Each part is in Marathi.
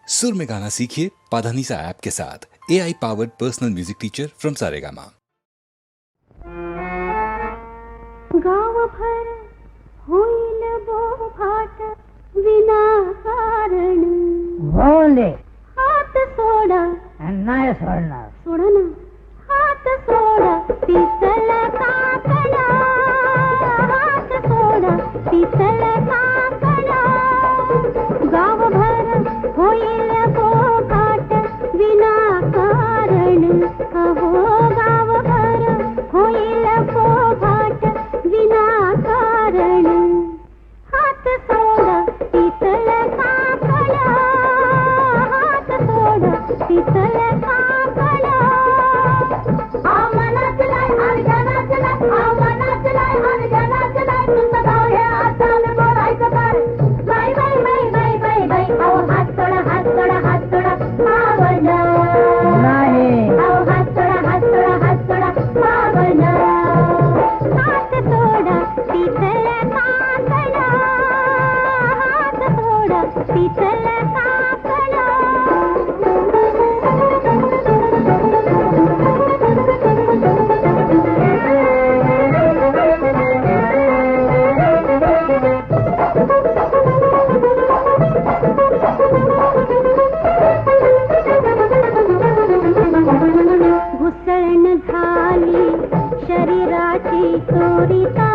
सुर में गाना सीखिए पाधानीसा ऐप के साथ। AI powered personal music teacher from Saregama. गावभर होईल बोभाट विनाकारण होले हात सोडा नाही सोडणार. सोडा ना हात सोडा पितल काकडा हात सोडा पितल काकडा गावभर होईल बोभाट विनाकारण अहो गावभर होईल बोभाट विनाकारण हात सोडा पितल काकडा हात सोडा पितल काकडा आमनाचलाय अर्जनाचलाय आमनाचलाय अर्जनाचलाय तुमचं गाव हे आसाम बोलायचं तर bye bye bye bye bye bye अहो हात सोडा हात सोडा हात सोडा पावना नाही अहो हात सोडा हात सोडा हात सोडा पावना हात सोडा पितल काकडा हात सोडा पितल काकडा घुसळण झाली शरीराची चोरीता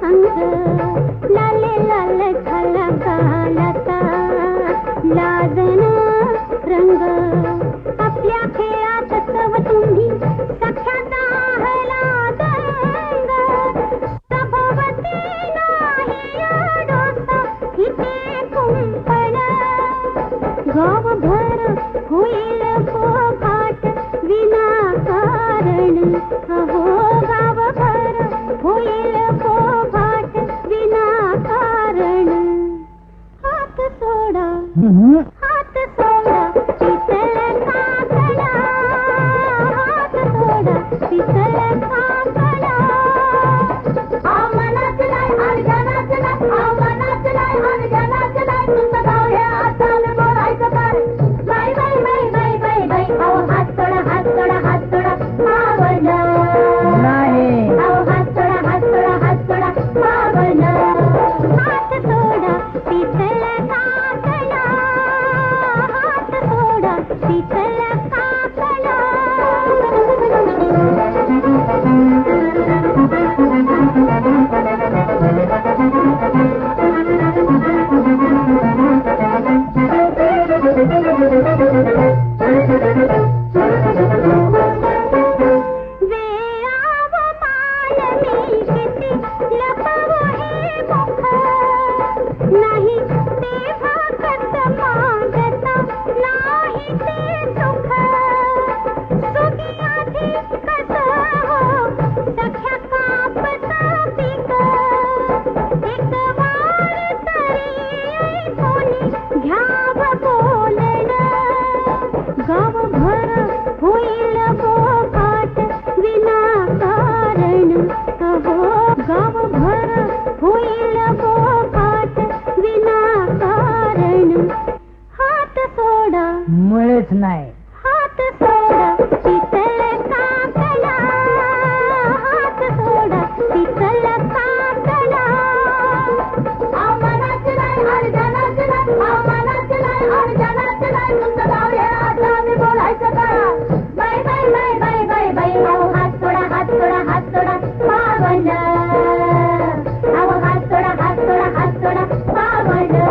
अंग लाले लाल झाला गालाचा लाजन रंग आपल्या खेळात चव तुम्ही सख्याचा हला दंग प्रभवती नाही डोसा इथे कुंपण गावभर होईल बोभाट विनाकारण अहो गावभर होईल बोभाट विनाकारण हात सोडा हात सोडा पितल काकडा हात सोडा पितल काकडा आमनाचलाय अर्जनाचलाय आमनाचलाय अर्जनाचलाय तुमचं गाव हे आसाम बोलायचं तर bye bye bye bye bye bye अहो हात सोडा हात सोडा हात सोडा पावना नाही अहो हात सोडा हात सोडा हात सोडा पावना हात सोडा पितल काकडा हात सोडा पितल काकडा वेळाव मानवी किती लपव हे मुख नाही तेव्हा कस मागता नाही ते सुख सुखी आधी कस हो सख्या कापता पीक एक वार तरी कोणी घ्याव बोलणं गावभर होईल बोभाट विनाकारण अहो गावभर होईल बोभाट विनाकारण हात सोडा मुळेच नाही. हात सोडा पितल काकडा हात सोडा पितल काकडा आमनाचलाय अर्जनाचलाय आमनाचलाय अर्जनाचलाय तुमचं गाव हे आसाम बोलायचं तर bye bye bye bye bye bye अहो हात सोडा हात सोडा हात सोडा पावना अहो हात सोडा हात सोडा हात सोडा पावना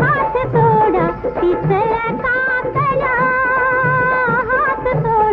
हात सोडा पितल काकडा हात सोडा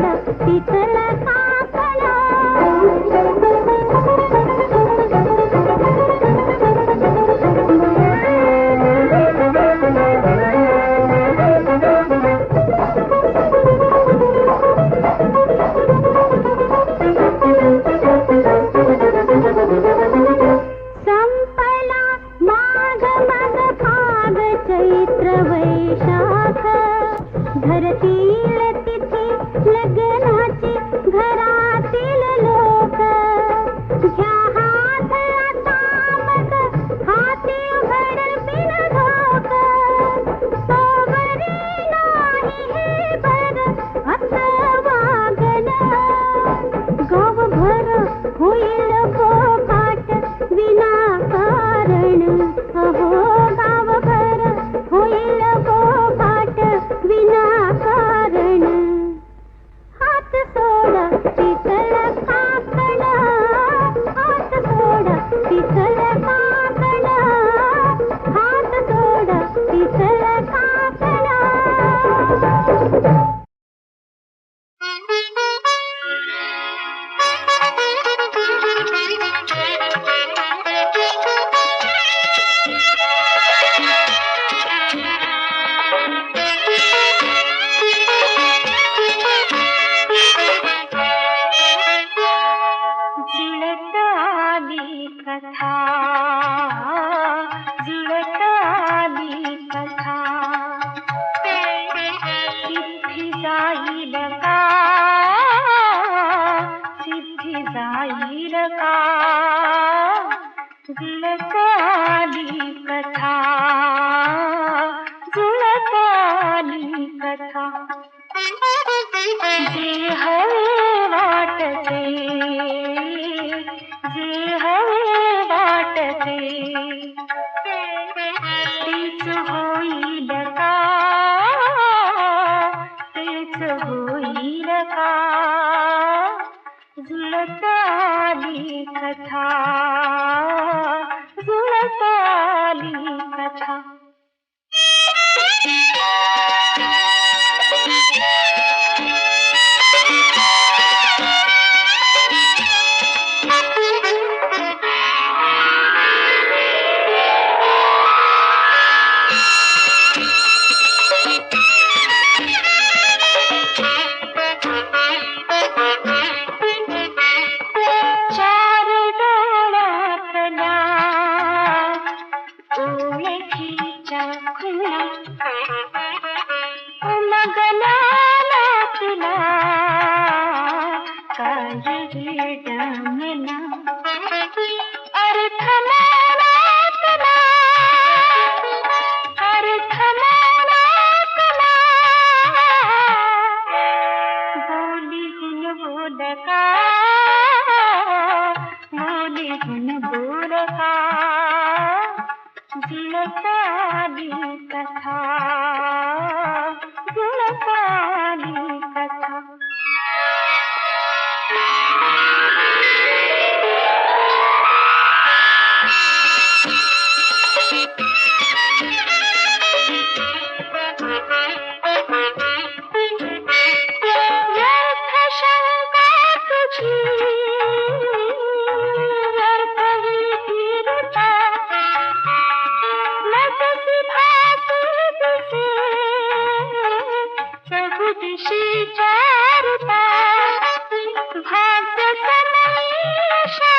आली कथा जे हवे वाटते जे हवे वाटते तीच होईल का तीच होईल का जुळत आली कथा जुळत आली कथा चार डोळ्यातल्या ओळखीच्या खुणा उमगला तुला काही डमला अर्थ मनातला अर्थ मनातला बोलीहून बोलका बोलीहून बोलका जुळत आली कथा जुळत आली कथा व्यर्थ शंका तुझी व्यर्थ विधीरता नजसी भासी दिसे चहुदिशी चारता भाग्य सनई आशा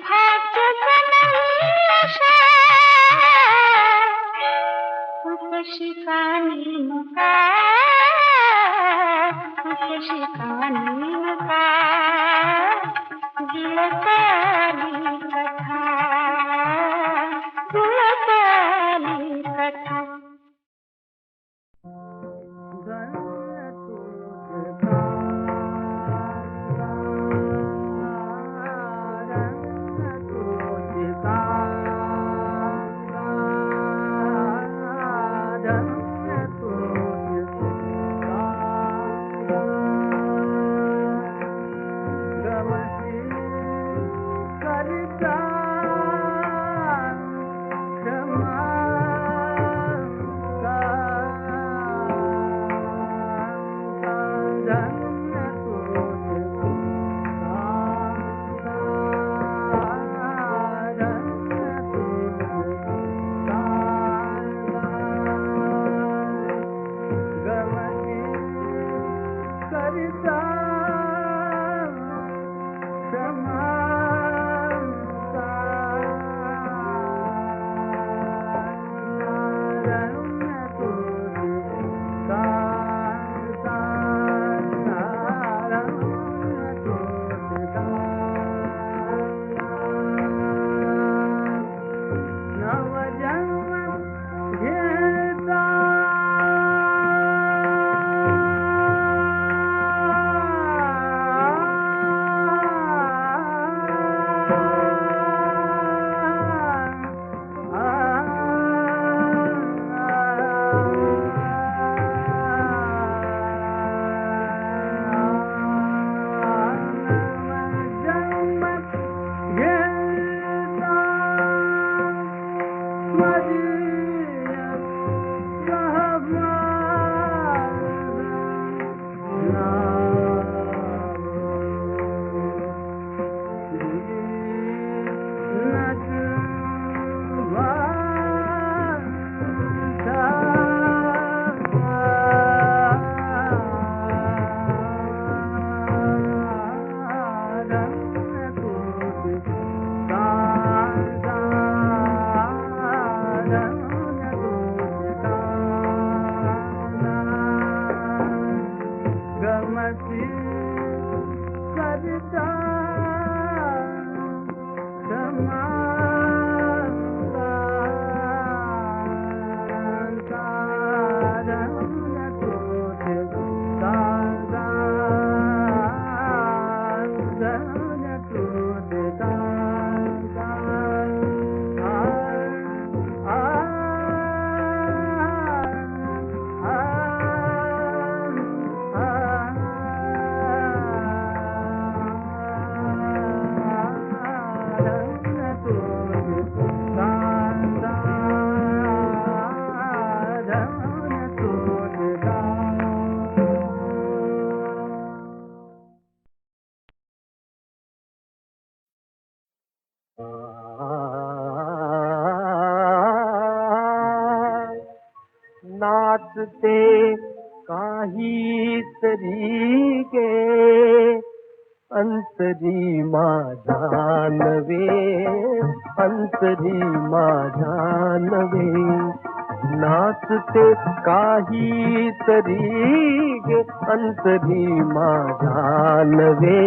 भाग्य सनई आशा उस शिकानी मुका उस शिकानी मुका जुळत आली कथा जुळत आली कथा Santa नाचते काहीतरी गे अंतरी माझ्या नवे, अंतरी माझ्या नवे. नाचते काहीतरी गे अंतरी माझ्या नवे,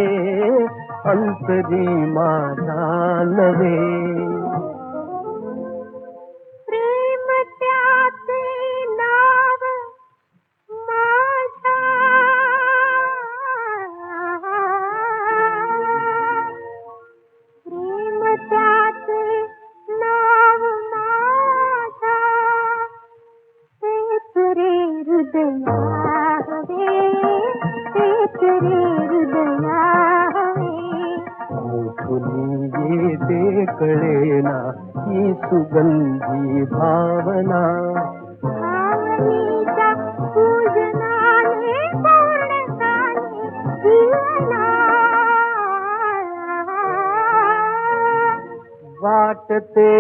अंतरी माझ्या नवे. प्रेम त्याचे नाव माझ्या, प्रेम त्याचे नाव माझ्या, तेच रे हृदया हवे, तेच रे हृदया हवे. मुकुनी येते कळेना ही सुगंधी भावना, भावनेच्या पूजनाने पूर्ण झाले जीवना. वाटते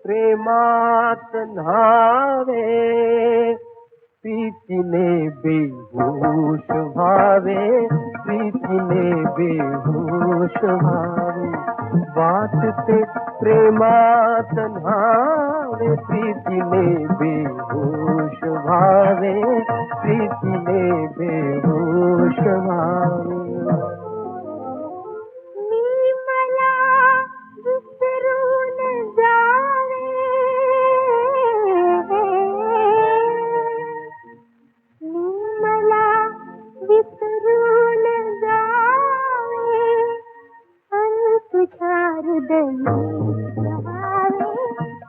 प्रेमात न्हावे, प्रीतीने बेहोश व्हावे, प्रीतीने बेहोश व्हावे. वाटते प्रेमात न्हावे, प्रीतीने बेहोश व्हावे, प्रीतीने बेहोश व्हावे. मी मला विसरून जावे, मी मला विसरून जावे, आणि तुझ्या हृदयी रहावे,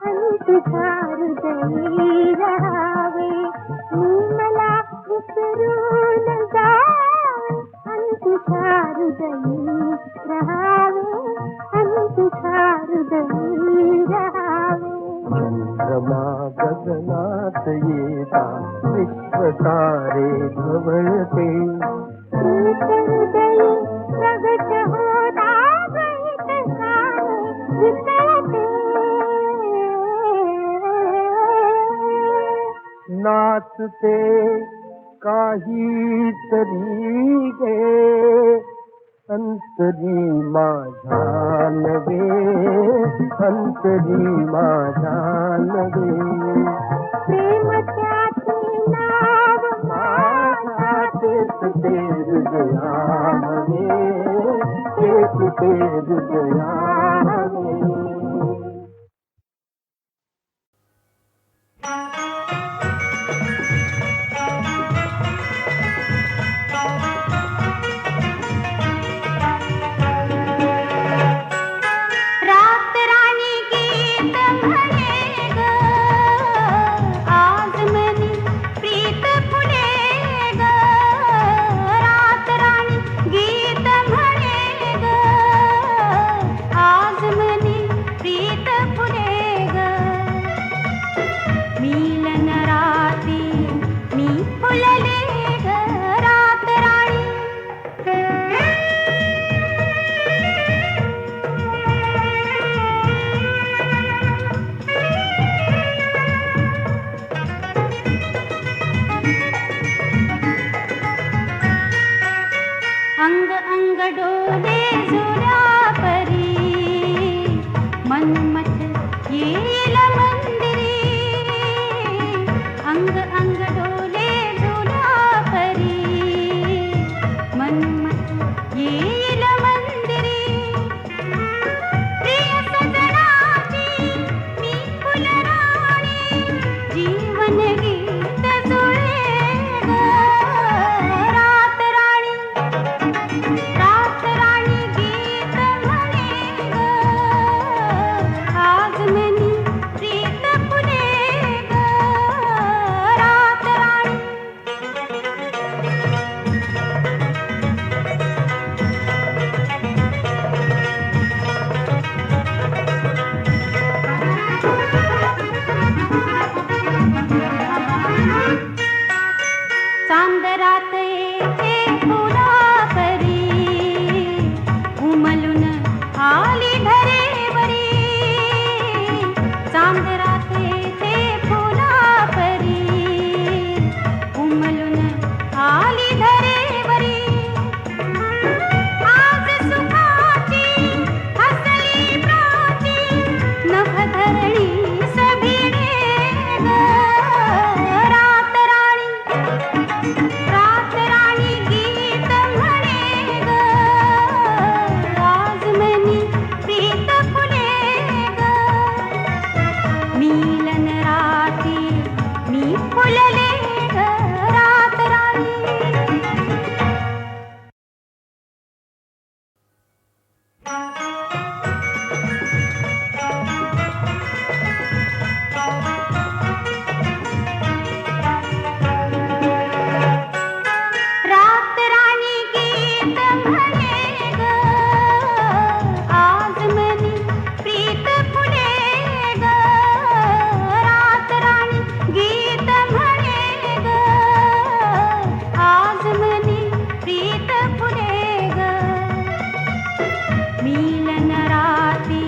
आणि तुझ्या हृदयी रहावे. मी मला विसरून जावे, आणि तुझ्या हृदयी रहावे, आणि तुझ्या हृदयी रहावे. चंद्रमा गगनात येता विश्वतारे ढवळते, प्रीत हृदयी प्रगट होता गीत सारे विकळते. नाचते काहीतरी गे अंतरी माझ्या नवे, अंतरी माझ्या नवे. प्रेम त्याचे नाव माझ्या तेच ते हृदया हवे, तेच ते हृदया हवे. रात राणी गीत म्हणे ग, आज मनी प्रीत फुले ग. रात राणी गीत म्हणे ग, आज मनी प्रीत फुले ग. मिलन राती मी फुलले ग, रात राणी. अंग अंग डोले जुळ्या परी, मनमथ येईल मंदिरी. अंग अंग डोले जुळ्या परी, मनमथ येईल मंदिरी. प्रिय सजनाची मी फुलराणी, जीवन गीत जुळे ग, रात राणी. रात राणी गीत म्हणे ग, आज मनी प्रीत फुले ग, रात राणी. चांदरात येते फुला परी, उमलून आली धरेवरी. चांदरात येते फुला परी, फुलले ग रात राणी. रात राणी गीत म्हणे ग आज मनी प्रीत फुले ग. रात राणी गीत म्हणे ग आज मनी प्रीत फुले ग. मिलन राती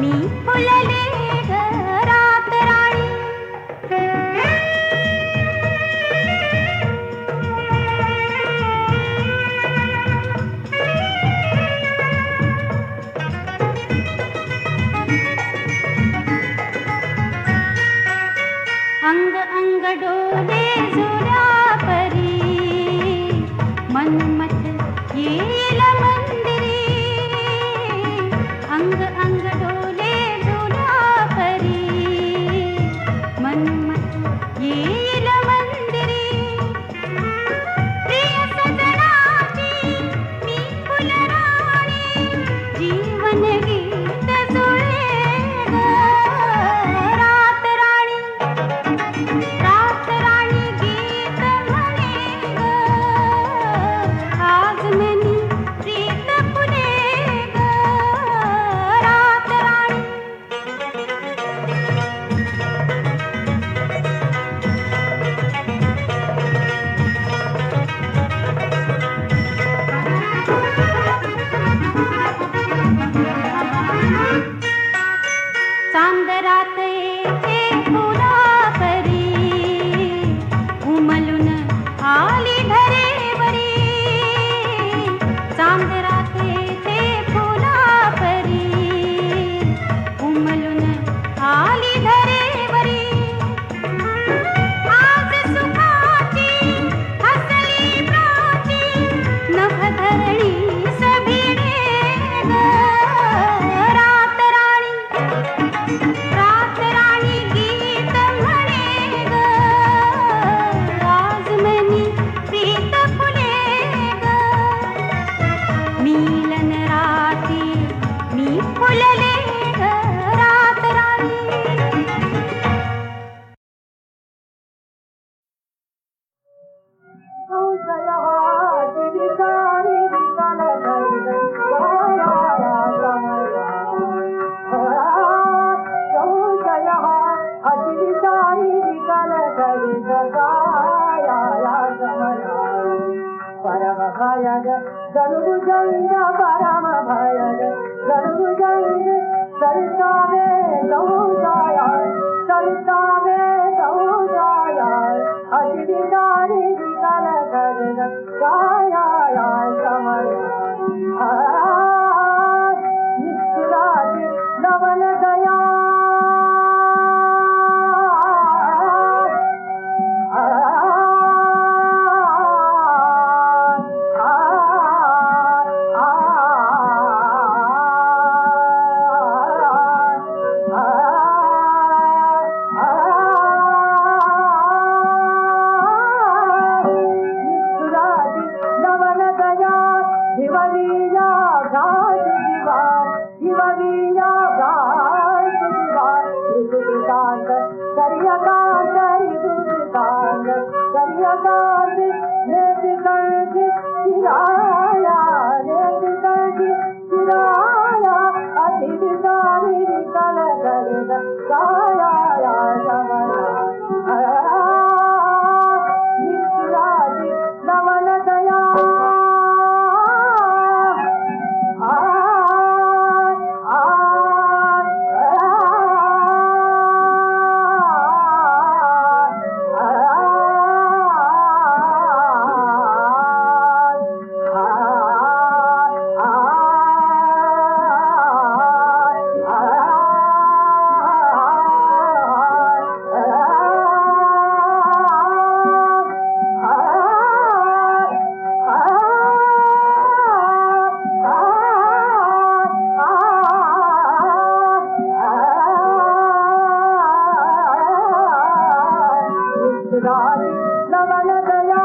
मी फुलले ग रात राणी. अंग अंग डोले जुळ्या परी मनमत येईल मंदिरी. अंग अंग डोले जुळ्या परी मनमत येईल मंदिरी. प्रिय सजनाची मी फुलराणी जीवन गीत जुळे ग रात राणी. रात राणी गीत म्हणे ग आज मनी प्रीत फुले ग रात राणी. चांदरात येते फुला परी उमलून आली धरेवरी. चांदरात येते फुला परी उमलून आली धरेवरी. आज सुखाची हसली प्राची नभ धरणी सभिडे ग रात राणी. रात राणी गीत म्हणे ग आज मनी प्रीत फुले ग. मिलन राती मी फुलले ग रात राणी. परम भयग जन्मजंग परम भयग जन्मजंग सरितावे सौजाया सरितावे सौजाया अतिदारी विकल गगन गाया समय निष्ठुराज नवन दया निष्ठुराची नवन दया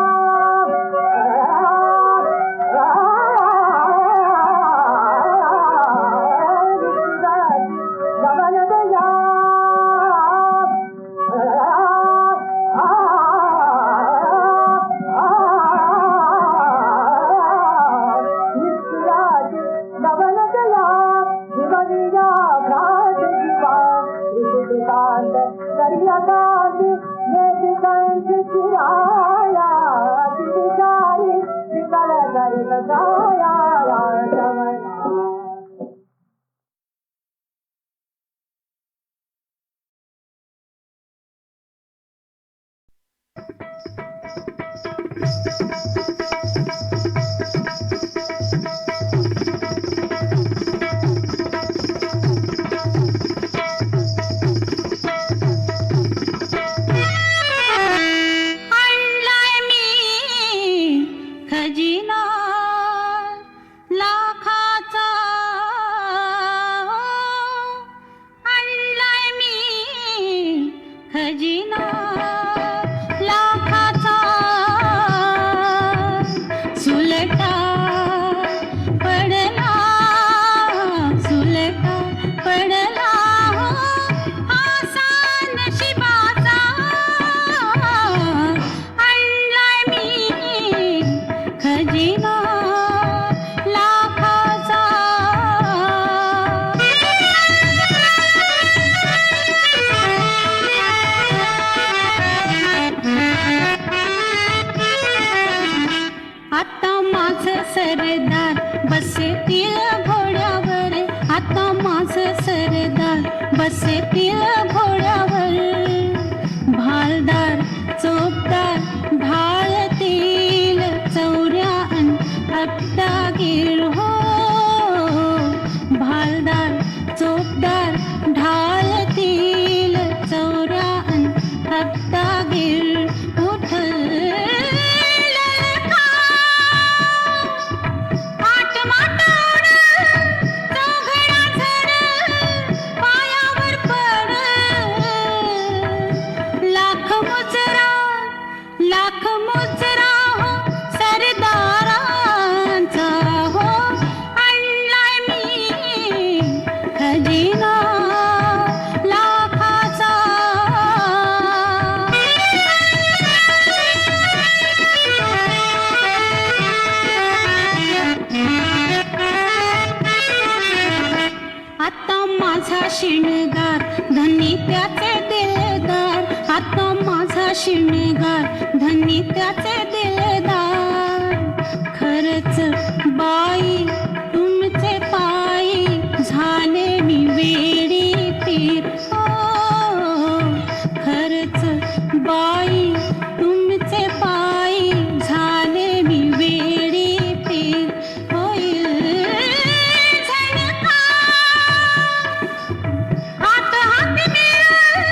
आणलाय मी खजिना लाखाचा, आणलाय मी खजिना लाखाचा, सुलटा पडला, सुलटा पडला असा नशिबाचा, आणलाय मी खजिना लाखाचा. आता माझं सरदार बसतील घोड्यावर, आता माझं सरदार बसतील घोड्यावर, भालदार चोपदार ढाळतील चौऱ्या अन अट्टागीर हो, भालदार चोपदार ढाळतील चौऱ्या अन अट्टागीर, उठल लाख मुजरा हो सरदारांचा हो, आणलाय मी खजिना लाखाचा. आता माझा शिणगार धनी त्याचे दिलदार, आता माझा शिणगार धनी त्याचे दिलदार, खरच बाई तुमचे पायी झाले मी वेडी पीर हो, खरच बाई तुमचे पायी झाले मी वेडी पीर, होईल झणका हात हाती मिळून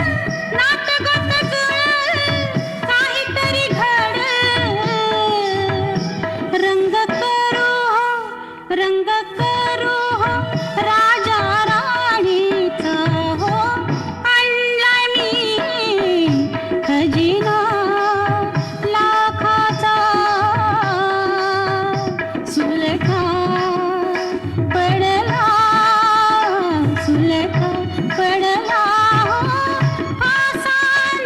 नात गोत जुळून काहीतरी घड, रंग करू हो, रंग करू हो राजा राणीचा हो, आणलाय मी खजिना लाखाचा, सुलखा पडला, सुलखा पडला असा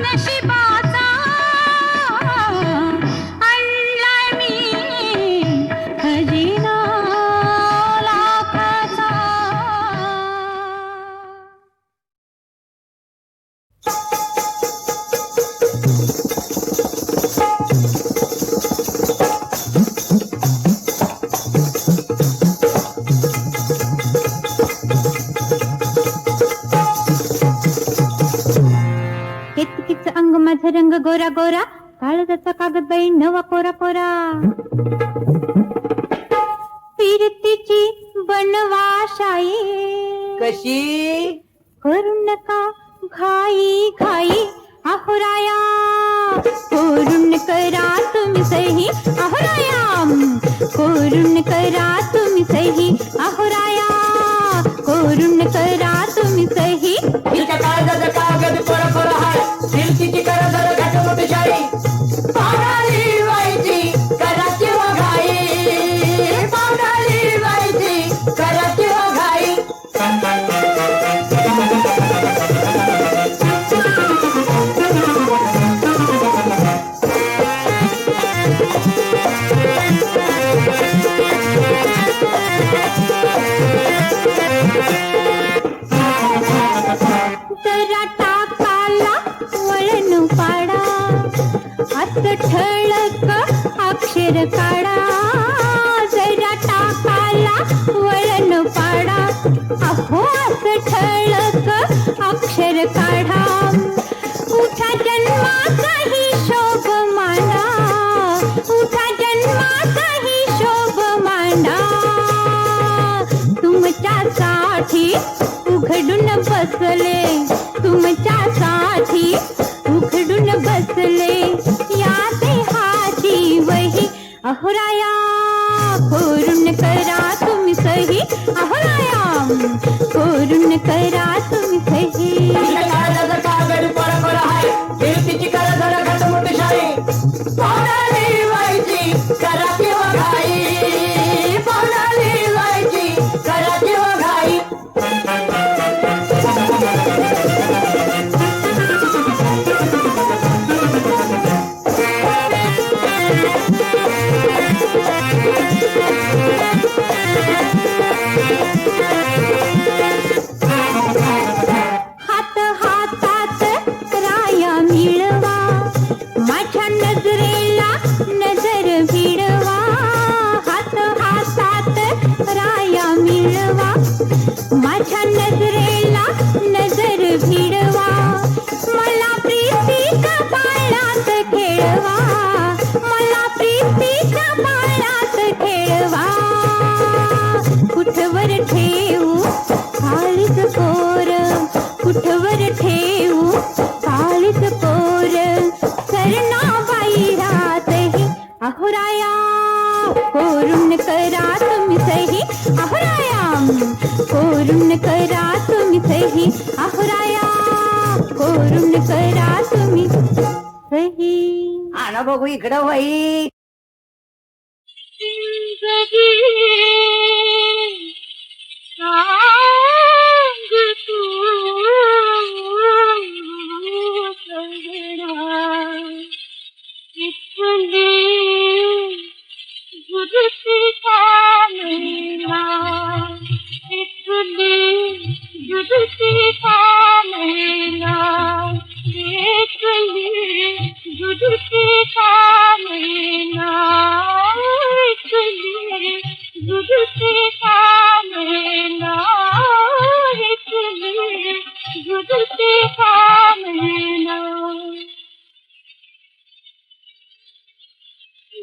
नशिबाचा, आणलाय मी खजिना लाखाचा. केतकीच अंग माझं रंग गोरा गोरा, काळजाचा कागद बाई नवा कोरा कोरा, फिरतीची बनवाशाई कशी करू नका घाई घाई अहोराया, करून करा तुम्ही सही अहोराया, करून करा तुम्ही सही अहोराया, करून करा तुम्ही सही. हिच्या काळजाचा कागद कोरा कोरा हाय, फिरतीची करा जरा घाट मोठी शाही, ठळक अक्षर काढा, जरा टाकाला वळण पाडा. अहो असं ठळक अक्षर काढा, उठा जन्माचा हिशोब मांडा, उठा जन्माचा हिशोब मांडा. तुमच्यासाठी उघडून बसले, तुमच्यासाठी उघडून बसले या देहाची वही. अहोराया कोरून करा तुम्ही सही, अहोराया कोरून करा तुम्ही सही. कागद पड आहे कीर्तीची कर जरा घट मोठी शाही. पावडाली व्हायची करा किंवा घाई, पावडाली व्हायची करा किंवा घाई. हात हातात राया मिळवा, माझ्या नजरेला नजर भिडवा. हात हातात राया मिळवा, माझ्या नजरेला नजर भिडवा. मला प्रीतीच्या पाळण्यात खेळवा, मला प्रीतीच्या पाळण्यात खेळवा. कुठवर ठेवू काळीच कोर, कुठवर ठेवू काळीच कोर. सरणाबाई रातही अहोराया कोरून करा तुम्ही सही, अहोराया कोरून करा तुम्ही सही, अहोराया कोरून करा तुम्ही सही. आण बघू इकडं वही.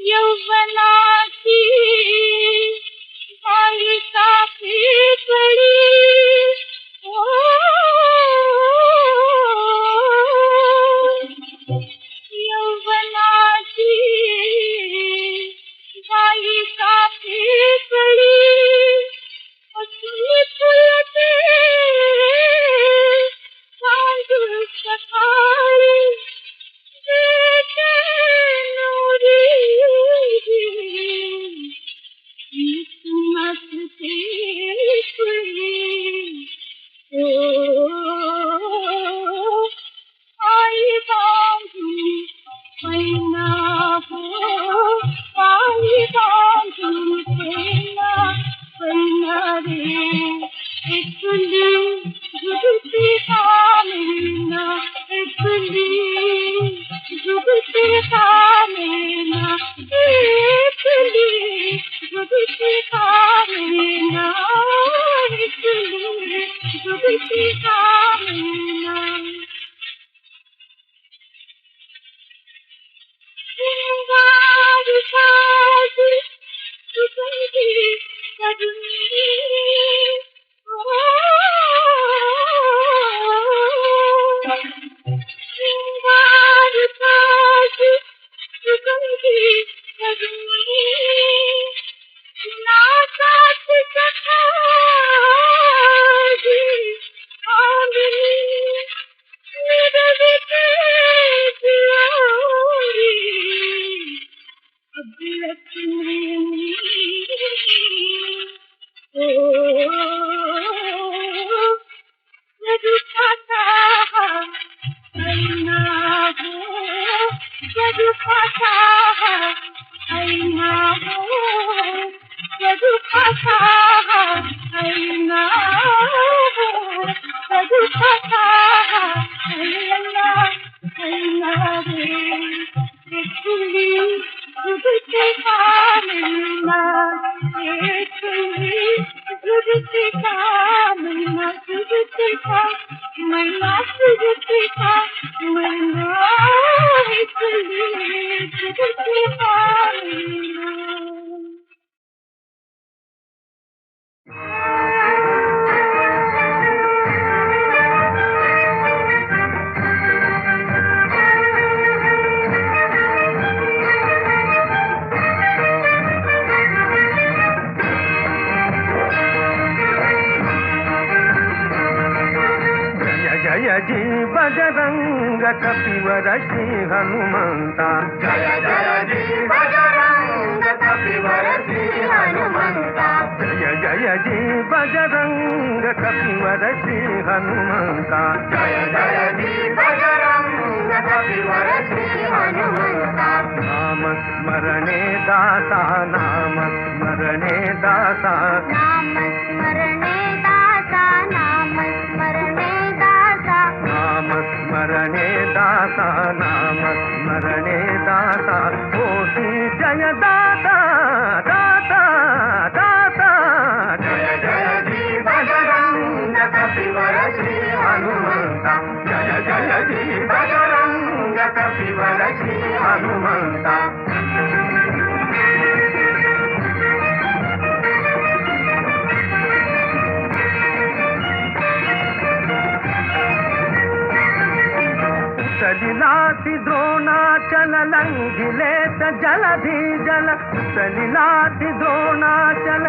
यौवनाची बालिका पिपळी, यौवनाची बालिका पिपळी. असून फुलते तांदूळ सकाळी, कपिवर श्री हनुमंता जय जय जी बजरंग कपिवर श्री हनुमंता जय जय जी बजरंग कपिवर श्री हनुमंता जय जय जी बजरंग कपिवर श्री हनुमंता नाम स्मरणे दाता नाम स्मरणे दाता नाम स्मरणे दाता नाम स्मरणे दाता नाम स्मरणे दाता नाम स्मरणे दाता होती जय दाता दाता दाता जय जय जी बजरंग कपिवर श्री हनुमंता जय जय जी बजरंग कपिवर श्री हनुमंता सलिलाति द्रोणाचल लंघिले स जलधि जल सलिलाति द्रोणाचल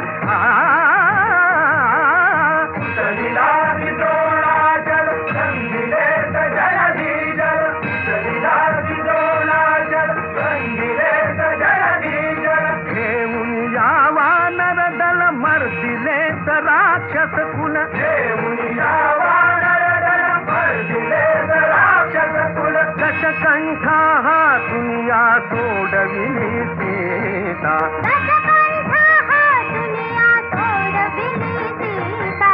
सलिलाति द्रोणाचल लंघिले स जलधि जल सलिलाति द्रोणाचल लंघिले स जलधि जल हे मुनियावा नर दल मर्दिले स राक्षस कुल हे मुनियावा नर दल मर्दिले स राक्षस कुल दशकंठा हा दुनिया सोडविली सीता दशकंठा हा दुनिया सोडविली सीता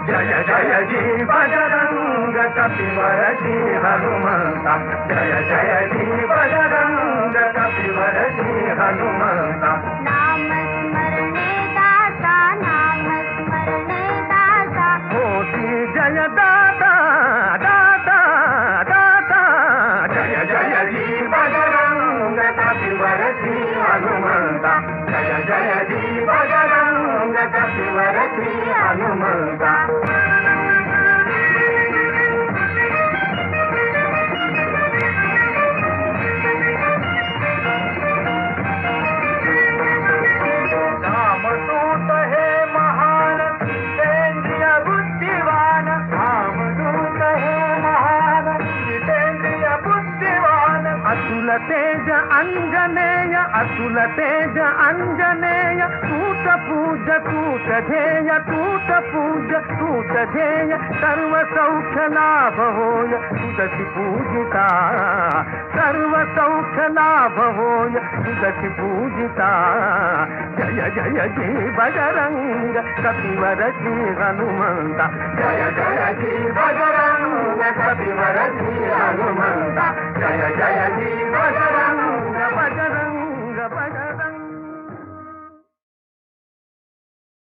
जय जय जी बजरंग कपिवर श्री हनुमंता जय जय जी बजरंग कपिवर श्री हनुमंता नाम स्मरणे दाता नाम स्मरणे दाता होती जय दाता दाता दाता जय जय जी बजरंग कपिवर श्री हनुमंता जय जय जी बजरंग कपिवर श्री हनुमंता रामदूत हे महान जितेंद्रिय बुद्धिवान रामदूत हे महान जितेंद्रिय बुद्धिवान अतुल तेज अंजनेय तूत पूज तूत ध्येय तूत पूज तूत ध्येय सर्व सौख्य लाभ होय तुझसी पूजिता सर्व सौख्य लाभ होय तुझसी पूजिता जय जय जी बजरंग कपिवर श्री हनुमंता जय जय जी बजरंग कपिवर श्री हनुमंता जय जय जी बजरंग